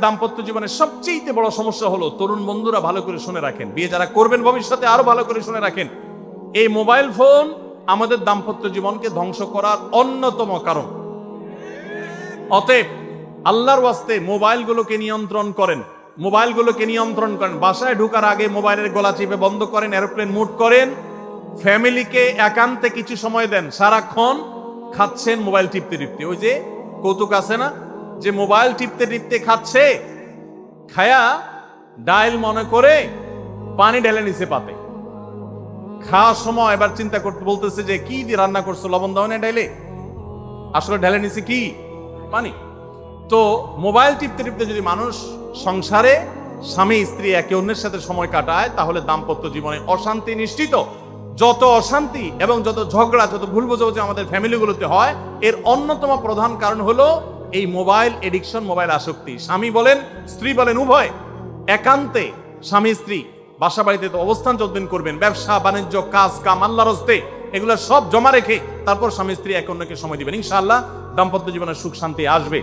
দাম্পত্য জীবনের সবচেয়ে বড় সমস্যা হলো, তরুণ বন্ধুরা ভালো করে শুনে রাখেন, বিয়ে যারা করবেন ভবিষ্যতে আরো ভালো করে শুনে রাখেন, এই মোবাইল ফোন আমাদের দাম্পত্য জীবনকে ধ্বংস করার অন্যতম কারণ। অতএব আল্লাহর ওয়াস্তে মোবাইলগুলোকে নিয়ন্ত্রণ করেন, মোবাইলগুলোকে নিয়ন্ত্রণ করেন। বাসায় ঢোকার আগে মোবাইলের গলা চিপে বন্ধ করেন, এরোপ্লেন মুড করেন। ফ্যামিলিকে একান্তে কিছু সময় দেন। সারাক্ষণ খাচ্ছেন মোবাইল টিপতে টিপতে, ওই যে কৌতুক আছে না, যে মোবাইল টিপতে টিপতে খাচ্ছে, খায়া ডাইল মনে করে পানি ঢেলে নিছে পাতে। খাওয়ার সময় এবার চিন্তা করতে বলতেছে যে কি দিয়ে রান্না করছো, লবণ দাও না ডাইলে, আসলে ঢেলে নিছে কি পানি। তো মোবাইল টিপতে টিপতে যদি মানুষ সংসারে স্বামী স্ত্রী একে অন্যের সাথে সময় কাটায়, তাহলে দাম্পত্য জীবনে অশান্তি নিশ্চিত। যত অশান্তি এবং যত ঝগড়া, যত ভুল বোঝাবুঝি আমাদের ফ্যামিলিগুলোতে হয়, এর অন্যতম প্রধান কারণ হলো এই মোবাইল এডিকশন, মোবাইল আসক্তি। স্বামী বলেন স্ত্রী বলেন উভয় একান্তে স্বামী স্ত্রী বাসা বাড়িতে তো অবস্থান যতদিন করবেন, ব্যবসা বাণিজ্য কাজ কাম আল্লাহর হস্তে, এগুলো সব জমা রেখে তারপর স্বামী স্ত্রী একে অন্যকে সময় দিবেন, ইনশাআল্লাহ দাম্পত্য জীবনের সুখ শান্তি আসবে।